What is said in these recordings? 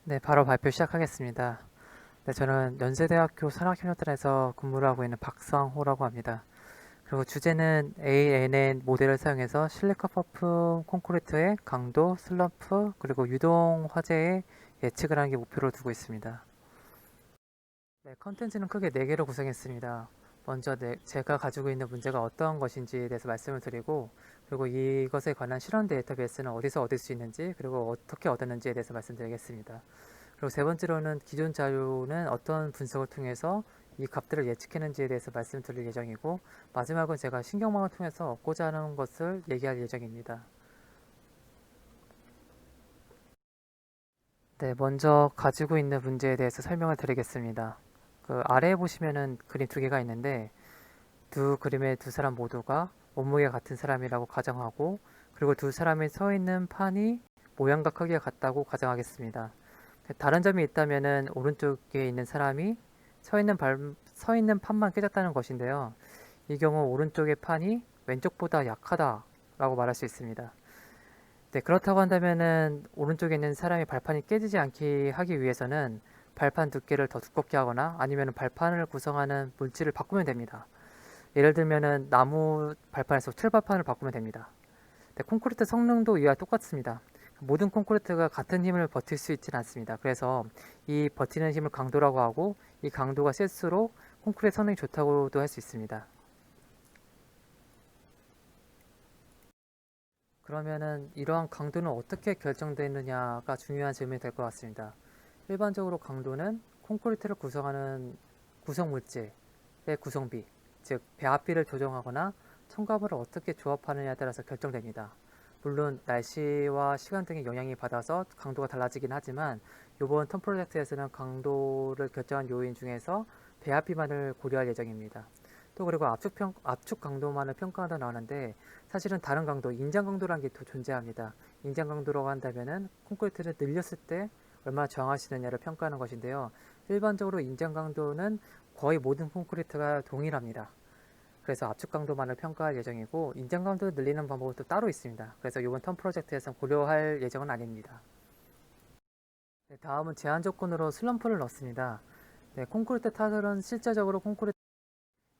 네, 바로 발표 시작하겠습니다. 네, 저는 연세대학교 산학협력단에서 근무를 하고 있는 박상호라고 합니다. 그리고 주제는 ANN 모델을 사용해서 실리카 퍼프 콘크리트의 강도, 슬럼프, 그리고 유동 화재의 예측을 하는 게 목표로 두고 있습니다. 네, 컨텐츠는 크게 4개로 구성했습니다. 먼저 제가 가지고 있는 문제가 어떤 것인지에 대해서 말씀을 드리고, 그리고 이것에 관한 실험 데이터베이스는 어디서 얻을 수 있는지, 그리고 어떻게 얻었는지에 대해서 말씀드리겠습니다. 그리고 세 번째로는 기존 자료는 어떤 분석을 통해서 이 값들을 예측했는지에 대해서 말씀드릴 예정이고, 마지막은 제가 신경망을 통해서 얻고자 하는 것을 얘기할 예정입니다. 네, 먼저 가지고 있는 문제에 대해서 설명을 드리겠습니다. 그 아래에 보시면은 그림 2개가 있는데, 두 그림의 두 사람 모두가 몸무게가 같은 사람이라고 가정하고, 그리고 두 사람이 서 있는 판이 모양과 크기가 같다고 가정하겠습니다. 다른 점이 있다면은 오른쪽에 있는 사람이 서 있는 판만 깨졌다는 것인데요. 이 경우 오른쪽의 판이 왼쪽보다 약하다라고 말할 수 있습니다. 네, 그렇다고 한다면은 오른쪽에 있는 사람이 발판이 깨지지 않게 하기 위해서는 발판 두께를 더 두껍게 하거나 아니면 발판을 구성하는 물질을 바꾸면 됩니다. 예를 들면은 나무 발판에서 틀발판을 바꾸면 됩니다. 네, 콘크리트 성능도 이와 똑같습니다. 모든 콘크리트가 같은 힘을 버틸 수 있지는 않습니다. 그래서 이 버티는 힘을 강도라고 하고, 이 강도가 셀수록 콘크리트 성능이 좋다고도 할 수 있습니다. 그러면은 이러한 강도는 어떻게 결정되느냐가 중요한 질문이 될 것 같습니다. 일반적으로 강도는 콘크리트를 구성하는 구성 물질의 구성비, 즉 배합비를 조정하거나 첨가물을 어떻게 조합하느냐에 따라서 결정됩니다. 물론 날씨와 시간 등의 영향이 받아서 강도가 달라지긴 하지만 이번 턴 프로젝트에서는 강도를 결정한 요인 중에서 배합비만을 고려할 예정입니다. 또 그리고 압축 강도만을 평가한다 나오는데, 사실은 다른 강도, 인장 강도라는 게 또 존재합니다. 인장 강도라고 한다면은 콘크리트를 늘렸을 때 얼마나 저항할 수 있느냐를 평가하는 것인데요. 일반적으로 인장 강도는 거의 모든 콘크리트가 동일합니다. 그래서 압축 강도만을 평가할 예정이고, 인장 강도를 늘리는 방법은 또 따로 있습니다. 그래서 이번 턴 프로젝트에서 고려할 예정은 아닙니다. 네, 다음은 제한 조건으로 슬럼프를 넣습니다. 네, 콘크리트 타설은 실제적으로 콘크리트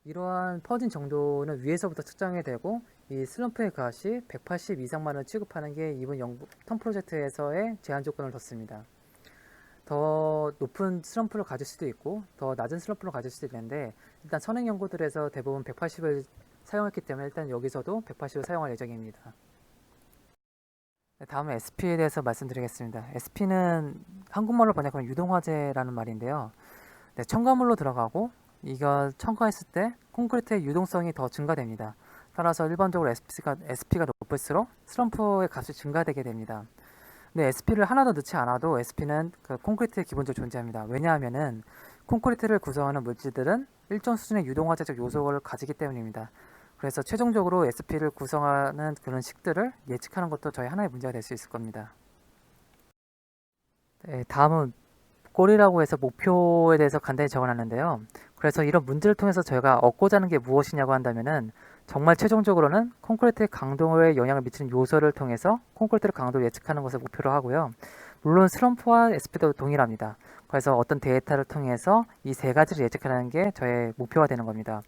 이러한 퍼진 정도는 위에서부터 측정이 되고, 이 슬럼프의 값이 180 이상만을 취급하는 게 이번 턴 프로젝트에서의 제한 조건을 뒀습니다. 더 높은 슬럼프를 가질 수도 있고 더 낮은 슬럼프를 가질 수도 있는데, 일단 선행 연구들에서 대부분 180을 사용했기 때문에 일단 여기서도 180을 사용할 예정입니다. 다음은 SP에 대해서 말씀드리겠습니다. SP는 한국말로 번역하면 유동화재라는 말인데요. 네, 첨가물로 들어가고 이걸 첨가했을 때 콘크리트의 유동성이 더 증가됩니다. 따라서 일반적으로 SP가 높을수록 슬럼프의 값이 증가되게 됩니다. 근데 SP를 하나도 넣지 않아도 SP는 그 콘크리트에 기본적으로 존재합니다. 왜냐하면은 콘크리트를 구성하는 물질들은 일정 수준의 유동화재적 요소를 가지기 때문입니다. 그래서 최종적으로 SP를 구성하는 그런 식들을 예측하는 것도 저희 하나의 문제가 될 수 있을 겁니다. 네, 다음은 골이라고 해서 목표에 대해서 간단히 적어놨는데요. 그래서 이런 문제를 통해서 저희가 얻고자 하는 게 무엇이냐고 한다면은, 정말 최종적으로는 콘크리트의 강도에 영향을 미치는 요소를 통해서 콘크리트의 강도를 예측하는 것을 목표로 하고요. 물론 슬럼프와 SP도 동일합니다. 그래서 어떤 데이터를 통해서 이 세 가지를 예측하는 게 저의 목표가 되는 겁니다.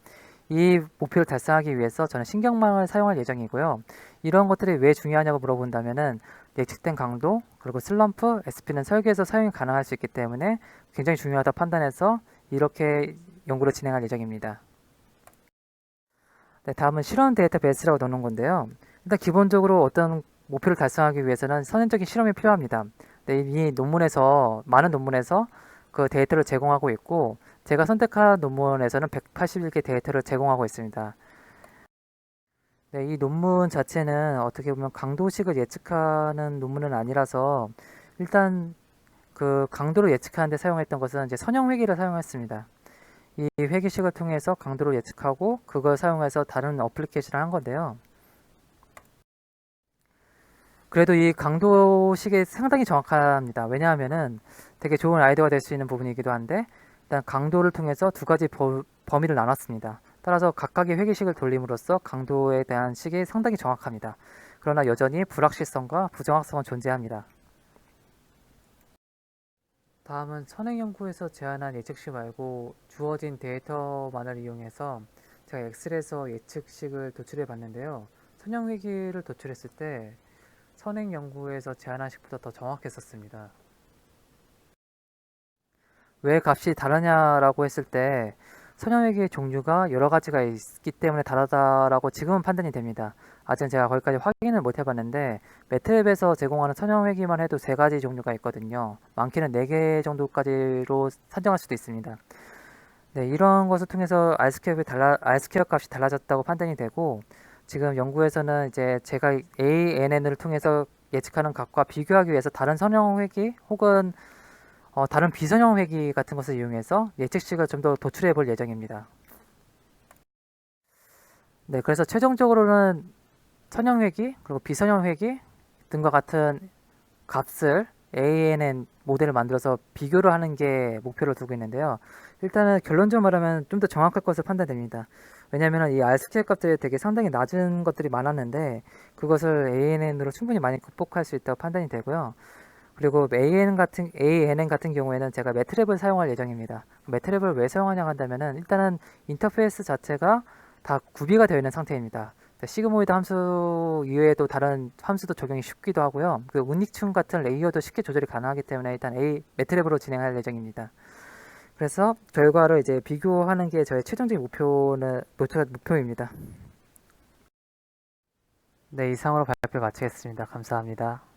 이 목표를 달성하기 위해서 저는 신경망을 사용할 예정이고요. 이런 것들이 왜 중요하냐고 물어본다면은, 예측된 강도, 그리고 슬럼프, SP는 설계에서 사용이 가능할 수 있기 때문에 굉장히 중요하다 판단해서 이렇게 연구를 진행할 예정입니다. 네, 다음은 실험 데이터베이스라고 넣는 건데요. 일단 기본적으로 어떤 목표를 달성하기 위해서는 선행적인 실험이 필요합니다. 네, 이 논문에서 많은 논문에서 그 데이터를 제공하고 있고, 제가 선택한 논문에서는 181개 데이터를 제공하고 있습니다. 네, 이 논문 자체는 어떻게 보면 강도식을 예측하는 논문은 아니라서, 일단 그 강도를 예측하는 데 사용했던 것은 이제 선형 회계를 사용했습니다. 이 회계식을 통해서 강도를 예측하고 그걸 사용해서 다른 어플리케이션을 한 건데요. 그래도 이 강도식이 상당히 정확합니다. 왜냐하면은 되게 좋은 아이디어가 될 수 있는 부분이기도 한데, 일단 강도를 통해서 두 가지 범위를 나눴습니다. 따라서 각각의 회계식을 돌림으로써 강도에 대한 식이 상당히 정확합니다. 그러나 여전히 불확실성과 부정확성은 존재합니다. 다음은 선행 연구에서 제안한 예측식 말고 주어진 데이터만을 이용해서 제가 엑셀에서 예측식을 도출해 봤는데요. 선형회귀를 도출했을 때 선행 연구에서 제안한 식보다 더 정확했었습니다. 왜 값이 다르냐라고 했을 때 선형회귀의 종류가 여러 가지가 있기 때문에 다르다라고 지금은 판단이 됩니다. 아직은 제가 거기까지 확인을 못 해봤는데 매트랩에서 제공하는 선형회귀만 해도 세 가지 종류가 있거든요. 많게는 네 개 정도까지로 산정할 수도 있습니다. 네, 이런 것을 통해서 R스퀘어 값이 달라졌다고 판단이 되고 지금 연구에서는 이제 제가 ANN을 통해서 예측하는 값과 비교하기 위해서 다른 선형회귀 혹은 다른 비선형 회귀 같은 것을 이용해서 예측식을 좀 더 도출해 볼 예정입니다. 네, 그래서 최종적으로는 선형 회귀 그리고 비선형 회귀 등과 같은 값을 ANN 모델을 만들어서 비교를 하는 게 목표를 두고 있는데요. 일단은 결론적으로 말하면 좀 더 정확할 것으로 판단됩니다. 왜냐하면 이 R스퀘어 값들이 되게 상당히 낮은 것들이 많았는데 그것을 ANN으로 충분히 많이 극복할 수 있다고 판단이 되고요. 그리고 ANN 같은 경우에는 제가 매트랩을 사용할 예정입니다. 매트랩을 왜 사용하냐 한다면은 일단은 인터페이스 자체가 다 구비가 되어 있는 상태입니다. 시그모이드 함수 이외에도 다른 함수도 적용이 쉽기도 하고요. 그 운익충 같은 레이어도 쉽게 조절이 가능하기 때문에 일단 매트랩으로 진행할 예정입니다. 그래서 결과를 이제 비교하는 게 저의 최종적인 목표입니다. 네, 이상으로 발표 마치겠습니다. 감사합니다.